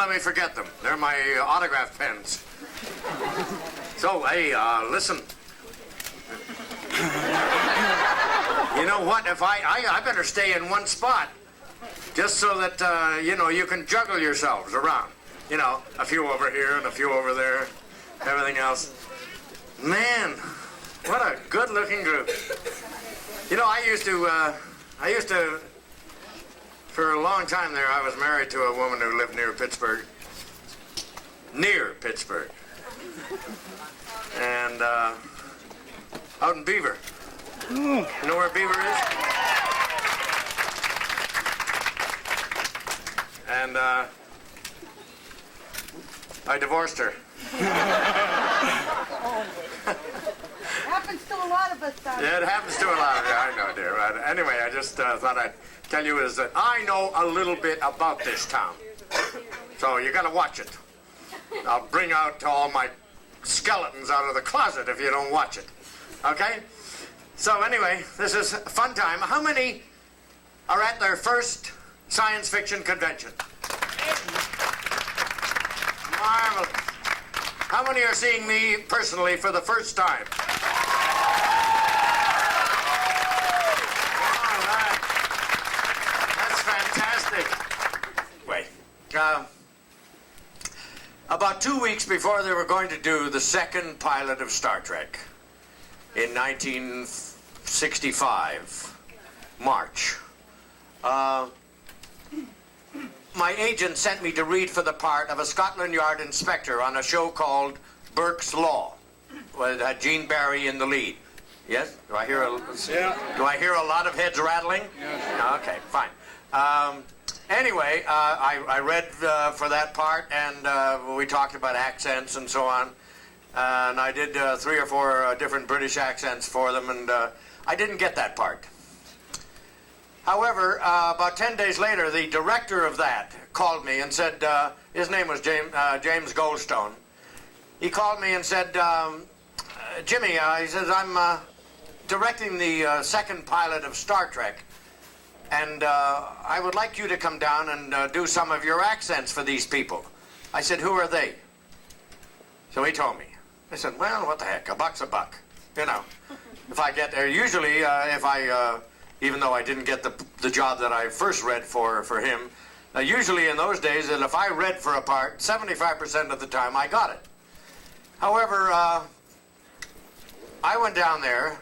let me forget them. They're my autograph pens. So, hey, listen. You know what? If I better stay in one spot, just so that you can juggle yourselves around. You know, a few over here and a few over there, everything else. Man, what a good-looking group. You know, I used to, for a long time there, I was married to a woman who lived near Pittsburgh. Near Pittsburgh. And, out in Beaver. You know where Beaver is? And, I divorced her. Happens to a lot of us, Scotty. Yeah, it happens to a lot of you, I know, dear. But anyway, I just thought I'd tell you is that I know a little bit about this town. So you gotta watch it. I'll bring out all my skeletons out of the closet if you don't watch it. Okay? So anyway, this is a fun time. How many are at their first science fiction convention? Marvelous. How many are seeing me personally for the first time? All right. That's fantastic. Wait. About 2 weeks before they were going to do the second pilot of Star Trek in 1965, March, my agent sent me to read for the part of a Scotland Yard inspector on a show called Burke's Law, with Gene Barry in the lead. Yes? Do I hear a lot of heads rattling? Yes. Okay, fine. Anyway, I read for that part, and we talked about accents and so on. And I did 3 or 4 different British accents for them, and I didn't get that part. However, about 10 days later, the director of that called me and said, his name was James Goldstone. He called me and said, Jimmy, he says, I'm directing the second pilot of Star Trek, and I would like you to come down and do some of your accents for these people. I said, who are they? So he told me. I said, well, what the heck, a buck's a buck. You know, if I get there, usually if I... even though I didn't get the job that I first read for him. Usually in those days, that if I read for a part, 75% of the time I got it. However, I went down there,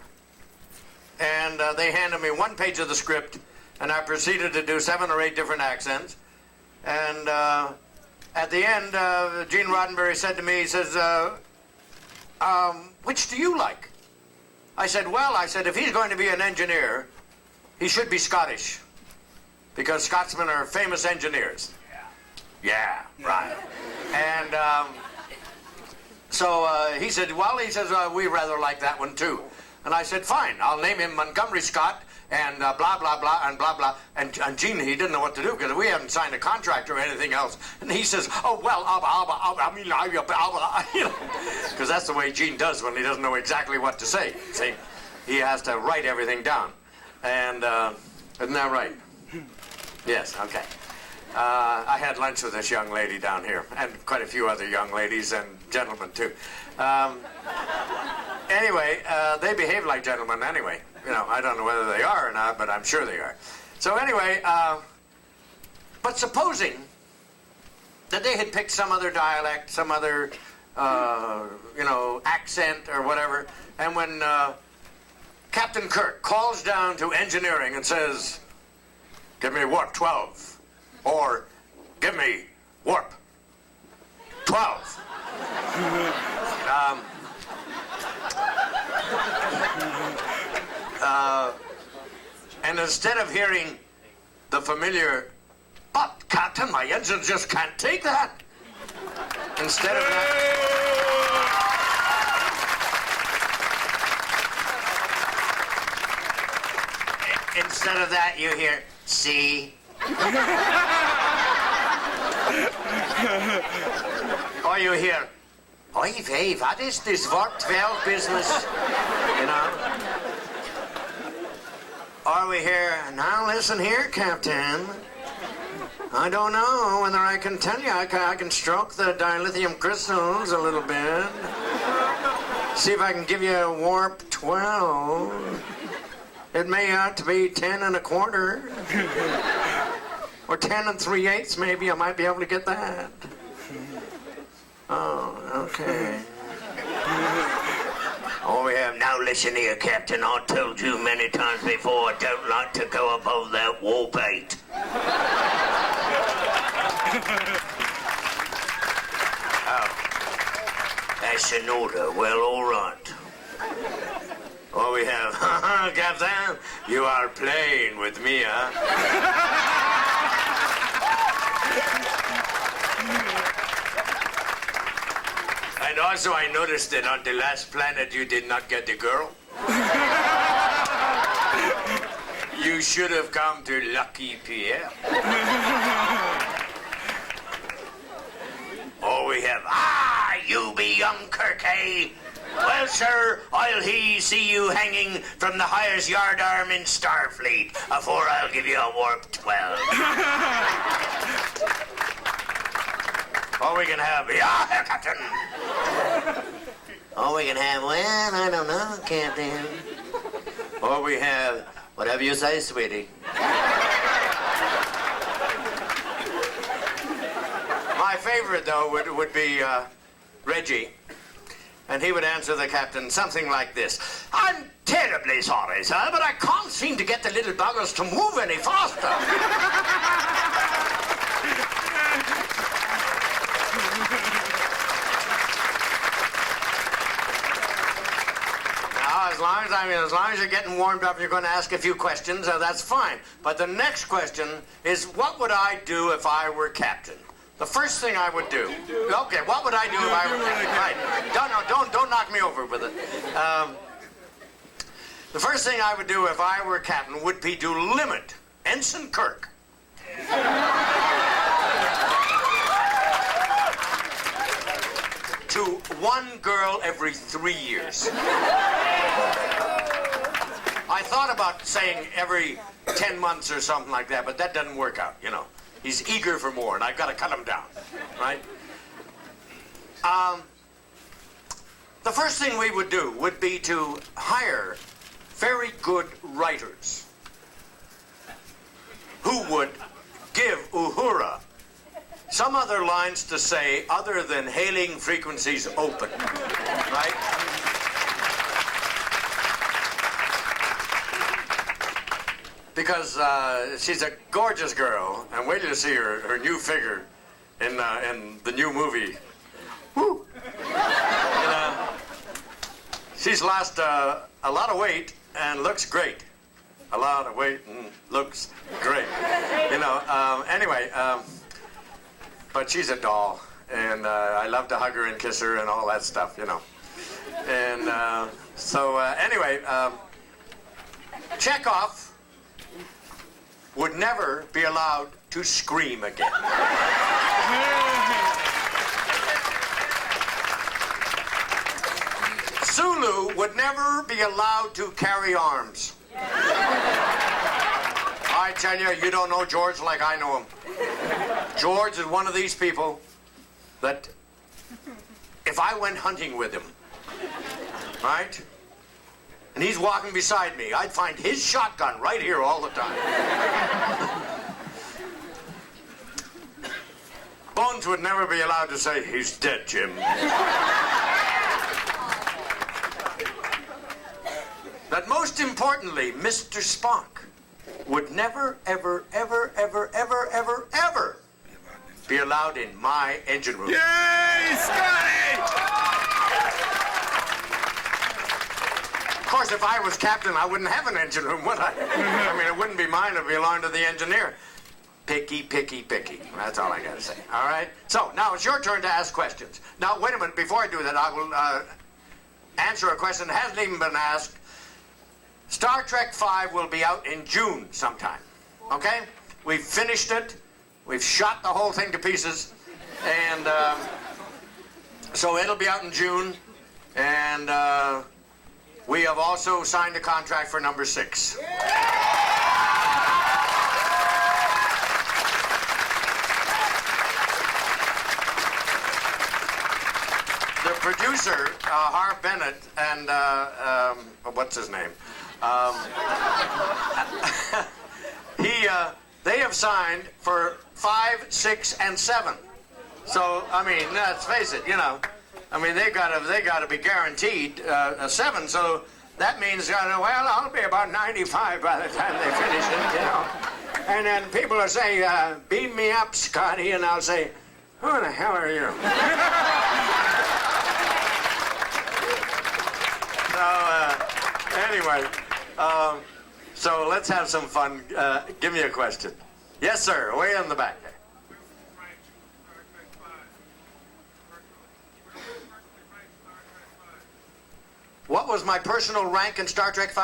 and they handed me 1 page of the script, and I proceeded to do 7 or 8 different accents. And at the end, Gene Roddenberry said to me, he says, which do you like? I said, well, if he's going to be an engineer, he should be Scottish, because Scotsmen are famous engineers. Yeah, right. And so he said, well, we rather like that one too. And I said, fine, I'll name him Montgomery Scott, and blah, blah, blah, and blah, blah. And Gene, he didn't know what to do, because we haven't signed a contract or anything else. And he says, oh, well, because that's the way Gene does when he doesn't know exactly what to say. See, he has to write everything down. And, isn't that right? Yes, okay. I had lunch with this young lady down here, and quite a few other young ladies and gentlemen, too. Anyway, they behave like gentlemen anyway. You know, I don't know whether they are or not, but I'm sure they are. So anyway, but supposing that they had picked some other dialect, some other, accent or whatever, and when Captain Kirk calls down to engineering and says, give me warp 12, or give me warp 12. And instead of hearing the familiar, but Captain, my engines just can't take that. Instead of that, you hear, see? Or you hear, oy vey, what is this warp 12 business? You know? Or we hear, now listen here, Captain. I don't know whether I can tell you. I can stroke the dilithium crystals a little bit. See if I can give you a warp 12. It may out to be 10 1/4. Or 10 3/8 maybe. I might be able to get that. Oh, okay. Oh, we have. Now listen here, Captain. I told you many times before I don't like to go above that warp 8. Oh. That's an order. Well, all right. Oh, we have. Captain, you are playing with me, huh? And also, I noticed that on the last planet you did not get the girl. You should have come to Lucky Pierre. Oh, we have. You be young Kirk, eh? Well, sir, I'll see you hanging from the highest yardarm in Starfleet afore I'll give you a warp 12. Oh, we can have, yeah, Captain. Oh, we can have, well, I don't know, Captain. Oh, we have, whatever you say, sweetie. My favorite, though, would be Reggie. And he would answer the captain something like this. I'm terribly sorry, sir, but I can't seem to get the little buggers to move any faster. Now, as long as you're getting warmed up, you're going to ask a few questions, that's fine. But the next question is, what would I do if I were captain? The first thing I would do. Okay, what would I do if I were captain? Right. Don't knock me over with it. The first thing I would do if I were captain would be to limit Ensign Kirk to one girl every 3 years. I thought about saying every 10 months or something like that, but that doesn't work out, you know. He's eager for more, and I've got to cut him down, right? The first thing we would do would be to hire very good writers who would give Uhura some other lines to say other than hailing frequencies open, right? Because she's a gorgeous girl, and wait till you see her new figure in the new movie. Woo! And, she's lost a lot of weight and looks great. A lot of weight and looks great. You know, anyway, but she's a doll, and I love to hug her and kiss her and all that stuff, you know. And anyway, Chekhov would never be allowed to scream again. Sulu would never be allowed to carry arms. I tell you, you don't know George like I know him. George is one of these people that if I went hunting with him, right? And he's walking beside me, I'd find his shotgun right here all the time. Bones would never be allowed to say, he's dead, Jim. But most importantly, Mr. Spock would never, ever, ever, ever, ever, ever, ever be allowed in my engine room. Yay, Scotty! Of course, if I was captain, I wouldn't have an engine room, would I? I mean, it wouldn't be mine. It would belong to the engineer. Picky, picky, picky. That's all I got to say. All right? So, now it's your turn to ask questions. Now, wait a minute. Before I do that, I will answer a question that hasn't even been asked. Star Trek V will be out in June sometime. Okay? We've finished it. We've shot the whole thing to pieces. And so it'll be out in June. And we have also signed a contract for number 6. producer, Harv Bennett, and what's his name? They have signed for 5, 6, and 7. So I mean, let's face it, you know. I mean, they gotta be guaranteed a 7. So that means, well, I'll be about 95 by the time they finish it, you know. And then people will say, "Beam me up, Scotty," and I'll say, "Who the hell are you?" So anyway, so let's have some fun. Give me a question. Yes, sir. Way in the back there. What was my personal rank in Star Trek V?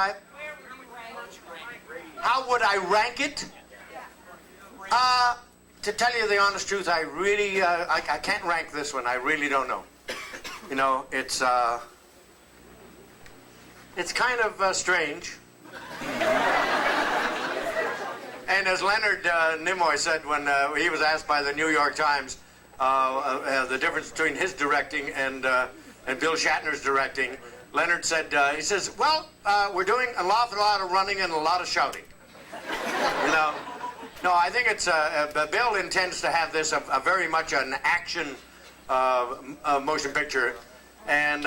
How would I rank it? To tell you the honest truth, I really, I can't rank this one. I really don't know. You know, it's kind of strange. And as Leonard Nimoy said when he was asked by the New York Times the difference between his directing and Bill Shatner's directing, Leonard said, he says, well, we're doing an awful lot of running and a lot of shouting. You know? No, I think it's, Bill intends to have this a very much an action motion picture, and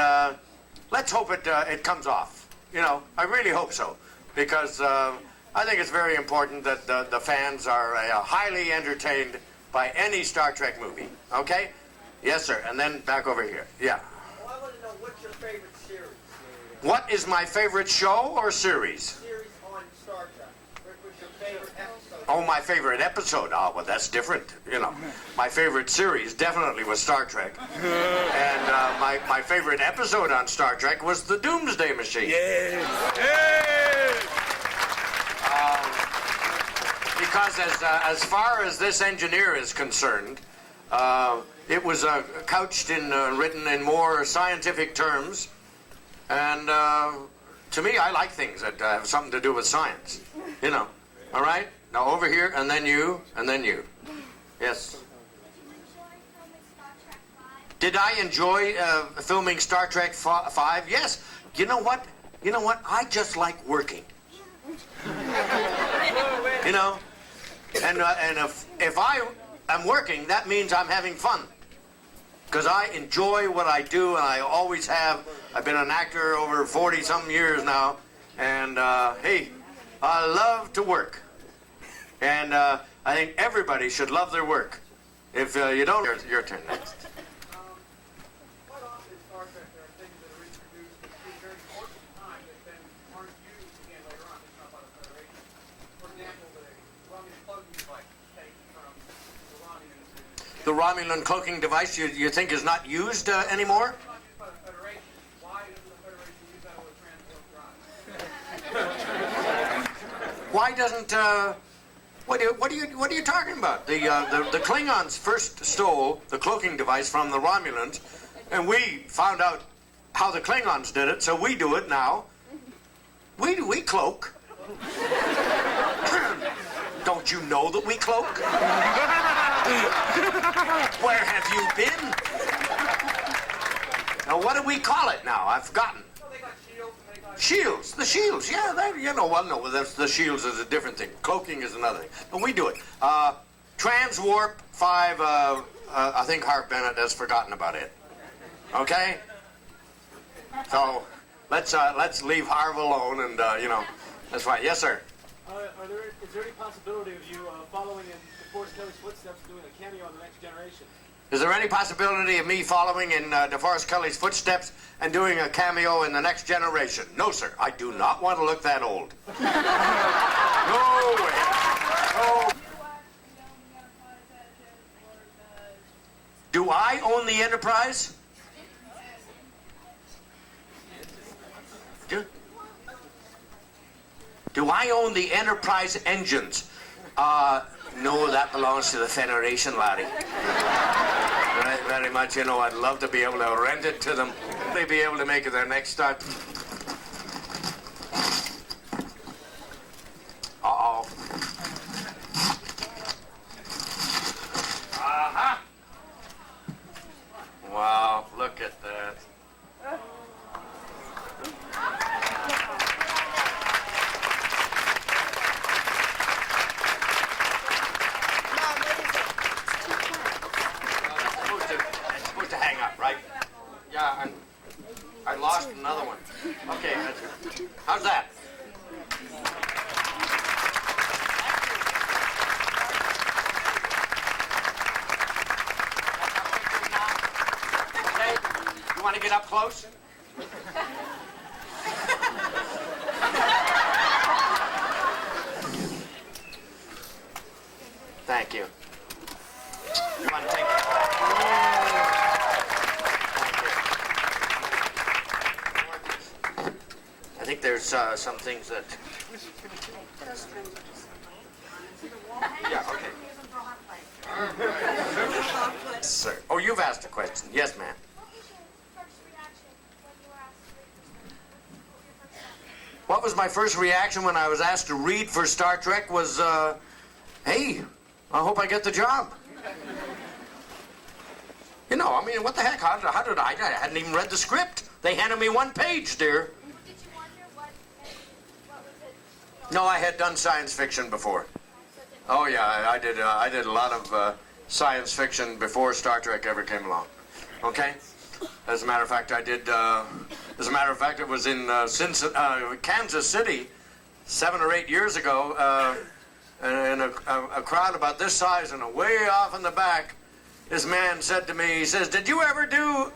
let's hope it comes off. You know, I really hope so, because I think it's very important that the fans are highly entertained by any Star Trek movie. Okay? Yes, sir. And then back over here. Yeah. Well, I want to know, what's your favorite series? What is my favorite show or series? Series on Star Trek. What's your favorite episode? Oh, my favorite episode. Oh, well, that's different. You know, my favorite series definitely was Star Trek. And my favorite episode on Star Trek was The Doomsday Machine. Because as far as this engineer is concerned, it was couched in, written in more scientific terms. And to me, I like things that have something to do with science. You know, all right? Now over here, and then you, and then you. Yes. Did I enjoy filming Star Trek 5? Yes. You know what? You know what? I just like working. You know? And if I am working, that means I'm having fun. Because I enjoy what I do, and I always have. I've been an actor over 40-something years now. And, hey, I love to work. And I think everybody should love their work. If you don't, your turn next. Quite often in Star Trek, there are things that are introduced at a very important time that then aren't used again later on. It's not part of the Federation. For example, the Romulan cloaking device taken from the Romulans. The Romulan cloaking device you think is not used anymore? It's not used by the Federation. Why doesn't the Federation use that with a transport drive? Why doesn't what are you talking about? The Klingons first stole the cloaking device from the Romulans, and we found out how the Klingons did it, so we do it now. We cloak. Don't you know that we cloak? Where have you been? Now, what do we call it now? I've forgotten. Well, they got shields and they got... Shields, the shields, yeah, that, you know, well, no, that's, the shields is a different thing. Cloaking is another thing. But we do it. Transwarp 5, I think Harv Bennett has forgotten about it. Okay? So, let's leave Harv alone and, you know, that's fine. Yes, sir? Is there any possibility of you following in DeForest Kelley's footsteps doing a cameo on The Next Generation? Is there any possibility of me following in DeForest Kelley's footsteps and doing a cameo in The Next Generation? No, sir. I do not want to look that old. No way. No. Do I own the Enterprise? Do I own the Enterprise engines? No, that belongs to the Federation, laddie. Very much, you know, I'd love to be able to rent it to them. They'd be able to make it their next start. Uh-oh. Aha! Wow, look at that. lost another one. Okay, that's good. How's that? Okay, you want to get up close? Thank you. You want to take it? I think there's some things that... Yeah, okay. Sir. Oh, you've asked a question. Yes, ma'am. What was my first reaction when I was asked to read for Star Trek was, hey, I hope I get the job. You know, I mean, what the heck? How did I hadn't even read the script. They handed me one page, dear. Did you wonder what was it? No, I had done science fiction before. Oh yeah, I did a lot of science fiction before Star Trek ever came along. Okay. As a matter of fact, I did. As a matter of fact, it was in Kansas City, 7 or 8 years ago, and a crowd about this size and way off in the back. This man said to me, he says, "Did you ever do?"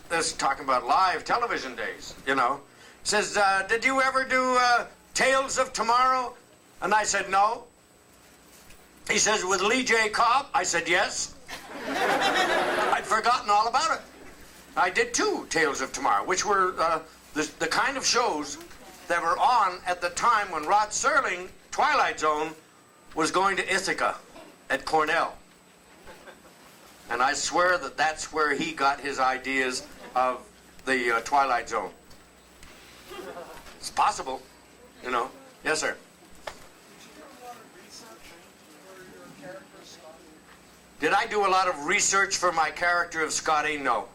This talking about live television days, you know. He says, "Did you ever do Tales of Tomorrow?" And I said, "No." He says, "With Lee J. Cobb?" I said, "Yes." I'd forgotten all about it. I did 2 Tales of Tomorrow, which were the kind of shows that were on at the time when Rod Serling, Twilight Zone, was going to Ithaca at Cornell. And I swear that that's where he got his ideas of the Twilight Zone. It's possible, you know. Yes, sir. Did I do a lot of research for my character of Scotty? No.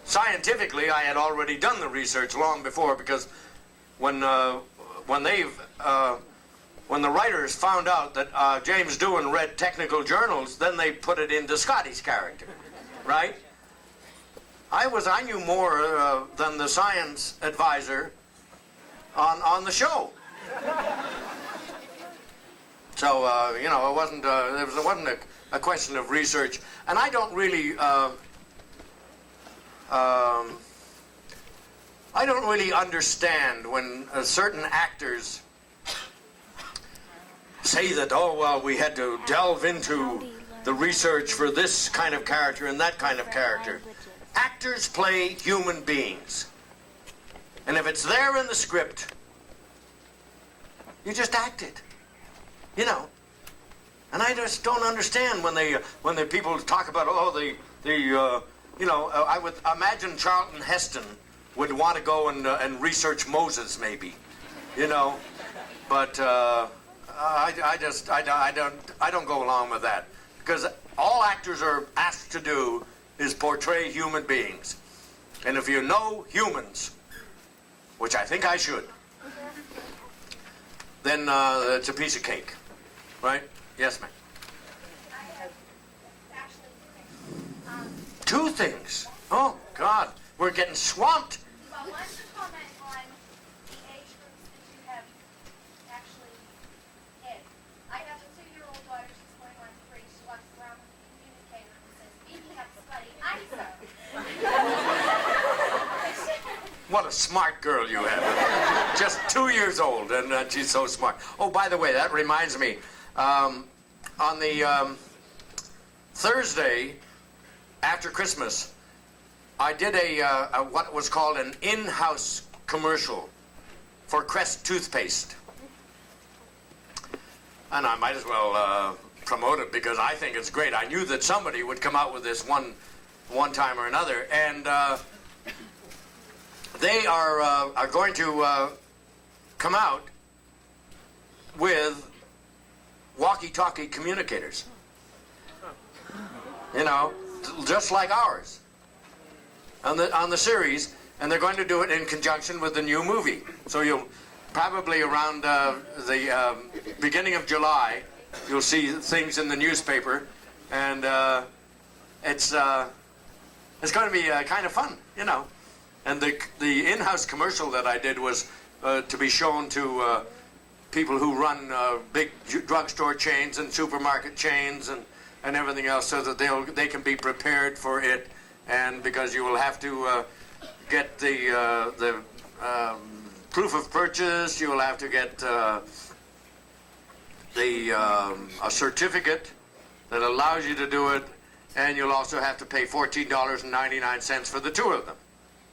Scientifically, I had already done the research long before, because when the writers found out that James Doohan read technical journals, then they put it into Scotty's character, right? I knew more than the science advisor on the show. So you know, it wasn't a question of research, and I don't really understand when certain actors say that, oh, well, we had to delve into the research for this kind of character and that kind of character. Actors play human beings. And if it's there in the script, you just act it. You know. And I just don't understand when the people talk about, you know, I would imagine Charlton Heston would want to go and research Moses, maybe, you know, but I don't go along with that, because all actors are asked to do is portray human beings, and if you know humans, which I think I should, then it's a piece of cake, right? Yes, ma'am. Two things. Oh, God. We're getting swamped. Well, one to comment on the age groups that you have actually hit. I have a 2-year-old daughter. She's going on 3. She walks around with a communicator and says, "Beeping up Scotty, ISO." What a smart girl you have. Just 2 years old, and she's so smart. Oh, by the way, that reminds me. On the Thursday after Christmas, I did a what was called an in-house commercial for Crest toothpaste, and I might as well promote it because I think it's great. I knew that somebody would come out with this one time or another, and they are going to come out with walkie-talkie communicators, you know, just like ours on the series, and they're going to do it in conjunction with the new movie. So you'll probably around the beginning of July, you'll see things in the newspaper, and it's going to be kind of fun, you know. And the in-house commercial that I did was to be shown to people who run big drugstore chains and supermarket chains and everything else, so that they can be prepared for it. And because you will have to get the proof of purchase, you will have to get a certificate that allows you to do it, and you'll also have to pay $14.99 for the two of them.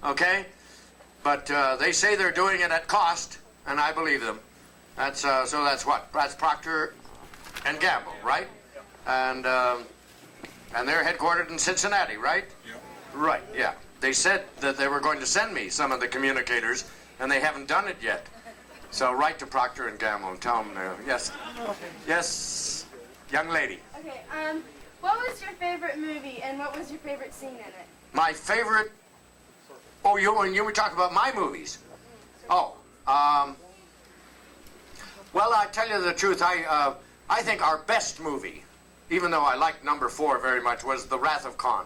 Okay? But they say they're doing it at cost, and I believe them. That's so that's what? That's Procter and Gamble, right? And they're headquartered in Cincinnati, right? Yeah. Right, yeah. They said that they were going to send me some of the communicators, and they haven't done it yet. So write to Procter and Gamble and tell them, yes. Yes, young lady. Okay, what was your favorite movie and what was your favorite scene in it? My favorite, oh, you were talking about my movies. Oh, well, I tell you the truth, I think our best movie, even though I liked number 4 very much, was The Wrath of Khan.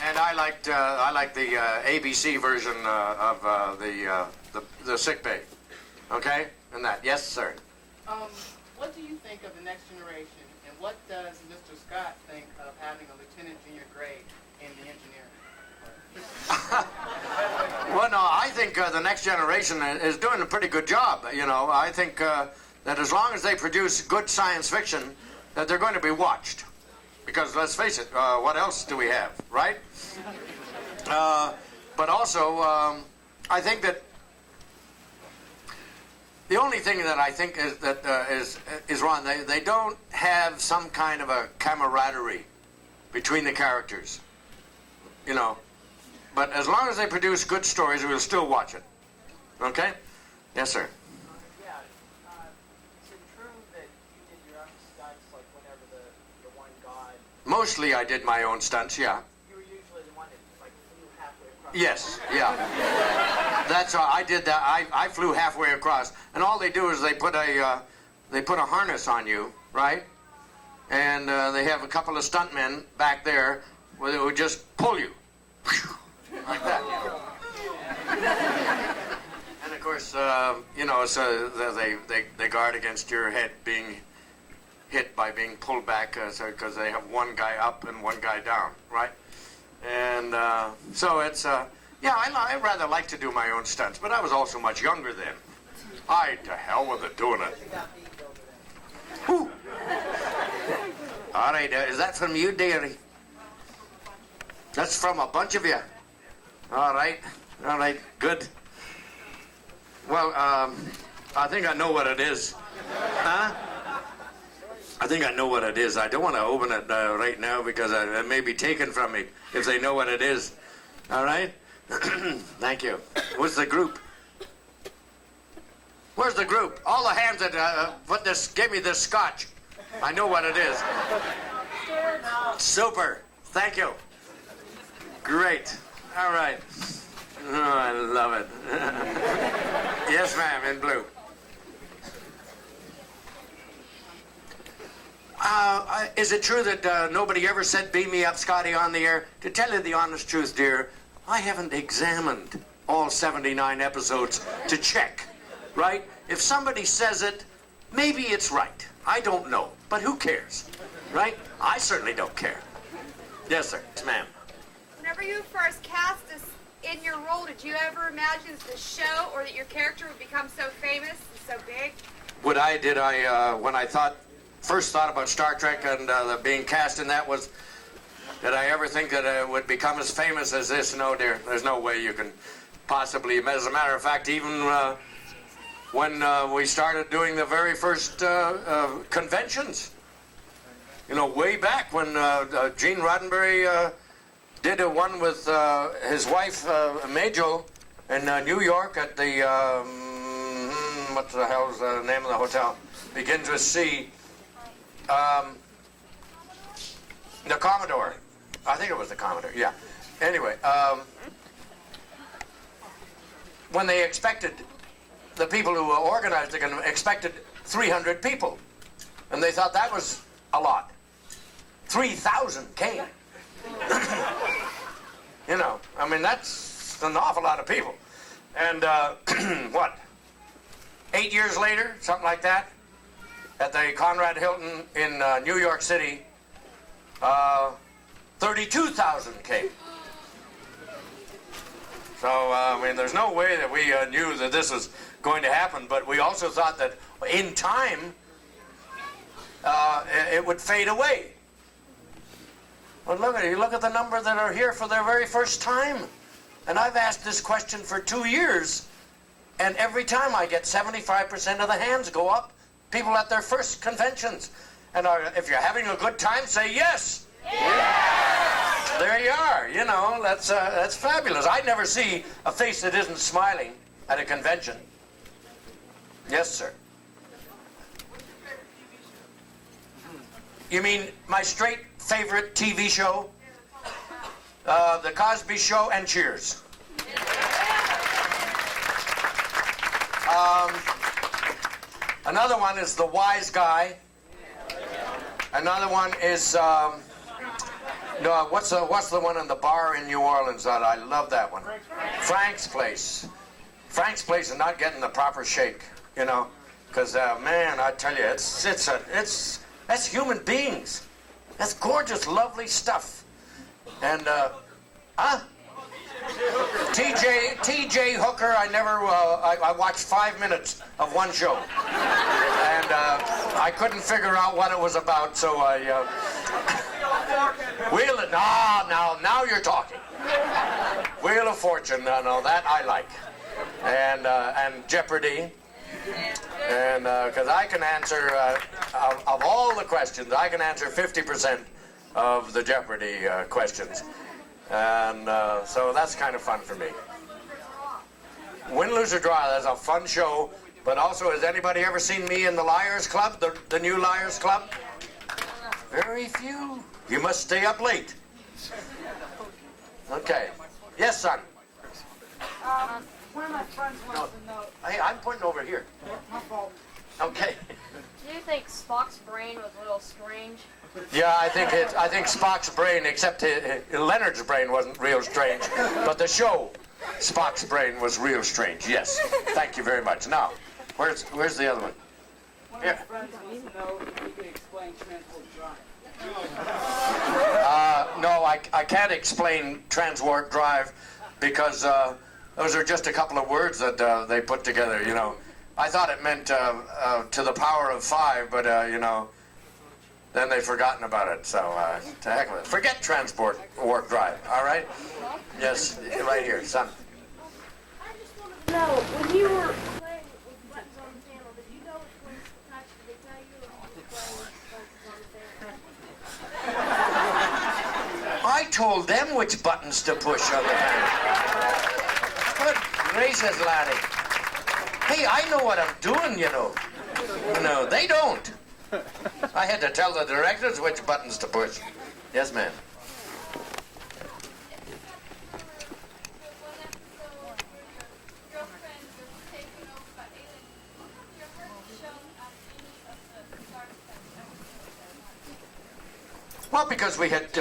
And I liked the ABC version of the sick bay. Okay, and that. Yes, sir. What do you think of the next generation, and what does Mr. Scott think of having a lieutenant junior grade in the engineering? Well, no, I think the next generation is doing a pretty good job. You know, I think that as long as they produce good science fiction, that they're going to be watched. Because let's face it, what else do we have, right? But also, I think that the only thing that I think is wrong. They don't have some kind of a camaraderie between the characters, you know. But as long as they produce good stories, we'll still watch it. Okay? Yes, sir. Yeah. Is it true that you did your own stunts, like whenever the one god? Mostly I did my own stunts, yeah. You were usually the one that like flew halfway across. Yes, yeah. That's all. I did that. I flew halfway across, and all they do is they put a harness on you, right? And they have a couple of stuntmen back there where they would just pull you, like that. And of course, you know, so they guard against your head being hit by being pulled back, because they have one guy up and one guy down, right? And so it's, yeah, I rather like to do my own stunts, but I was also much younger then. To hell with it, doing it. Whew. All right, is that from you, dearie? That's from a bunch of you. All right, good. Well, I think I know what it is. Huh? I think I know what it is. I don't want to open it right now because it may be taken from me if they know what it is. All right? Thank you. Where's the group? Where's the group? All the hands that gave me this scotch. I know what it is. Super. Thank you. Great. All right. Oh, I love it. Yes, ma'am, in blue. Is it true that nobody ever said, beam me up, Scotty, on the air? To tell you the honest truth, dear, I haven't examined all 79 episodes to check, right? If somebody says it, maybe it's right. I don't know, but who cares, right? I certainly don't care. Yes, sir. Yes, ma'am. Whenever you first cast us in your role, did you ever imagine the show or that your character would become so famous and so big? When I first thought about Star Trek and being cast in that, was, did I ever think that it would become as famous as this? No, dear. There's no way you can possibly. As a matter of fact, even when we started doing the very first conventions, you know, way back when Gene Roddenberry did a one with his wife, Majel, in New York at the, what the hell's the name of the hotel? Begins with C. The Commodore. I think it was the Commodore, yeah. Anyway, when they expected, the people who organized it expected 300 people. And they thought that was a lot. 3,000 came. You know, I mean, that's an awful lot of people. And what, 8 years later, something like that, at the Conrad Hilton in New York City, 32,000 came. So, I mean, there's no way that we knew that this was going to happen, but we also thought that in time, it would fade away. Well, look at it. You look at the number that are here for their very first time. And I've asked this question for 2 years, and every time I get 75% of the hands go up, people at their first conventions. And if you're having a good time, say yes. Yes! There you are. You know, that's fabulous. I never see a face that isn't smiling at a convention. Yes, sir. You mean my straight favorite TV show? The Cosby Show and Cheers. Another one is The Wise Guy. Another one is no, what's the one in the bar in New Orleans that I love that one? Frank's Place. Frank's Place is not getting the proper shake, you know, because man, I tell you, that's human beings. That's gorgeous, lovely stuff. And TJ Hooker, I watched 5 minutes of one show, and I couldn't figure out what it was about, so I Wheel of, now you're talking. Wheel of Fortune, no, that I like, and Jeopardy, and because I can answer of all the questions, I can answer 50% of the Jeopardy questions. And so that's kind of fun for me. Win, lose, or draw, that's a fun show. But also, has anybody ever seen me in the Liars Club, the new Liars Club? Very few. You must stay up late. Okay. Yes, son? One of my friends wants to know. Hey, I'm pointing over here. My fault. Okay. Do you think Spock's brain was a little strange? Yeah, I think Spock's brain, except Leonard's brain wasn't real strange, but the show, Spock's brain was real strange. Yes. Thank you very much. Now, where's the other one? One of my friends wants to know if you can explain transport drive. No, I can't explain transwarp drive because those are just a couple of words that they put together, you know. I thought it meant to the power of 5, but, you know, then they've forgotten about it, so to heck with it. Forget transport warp drive, all right? Yes, right here, son. I just wanted to know, when you were playing with the buttons on the panel, did you know which ones to touch? Did they tell you, or did you just play with the buttons on the panel? I told them which buttons to push on the panel. Good gracious, laddie. Hey, I know what I'm doing, you know. No, they don't. I had to tell the directors which buttons to push. Yes, ma'am. Well, because we had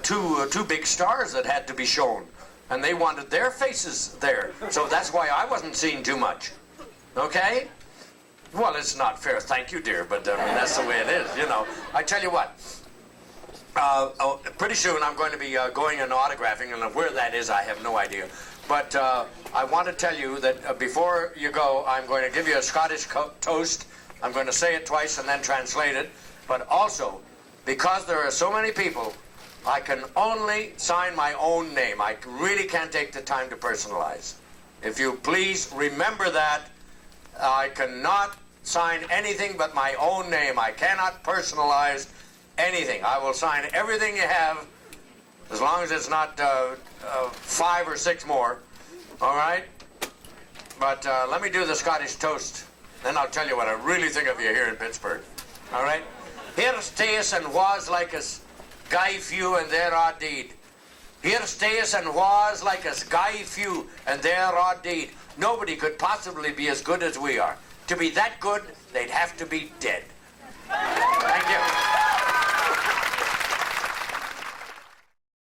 two big stars that had to be shown, and they wanted their faces there. So that's why I wasn't seen too much. Okay? Well, it's not fair, thank you, dear, but I mean, that's the way it is, you know. I tell you what, pretty soon I'm going to be going and autographing, and where that is, I have no idea. But I want to tell you that before you go, I'm going to give you a Scottish toast. I'm going to say it twice and then translate it. But also, because there are so many people, I can only sign my own name. I really can't take the time to personalize. If you please remember that. I cannot sign anything but my own name. I cannot personalize anything. I will sign everything you have, as long as it's not 5 or 6 more. All right? But let me do the Scottish toast. Then I'll tell you what I really think of you here in Pittsburgh. All right? Here stays and was like us, guy few and there are deed. Here stays and was like us, guy few and there are deed. Nobody could possibly be as good as we are. To be that good, they'd have to be dead. Thank you.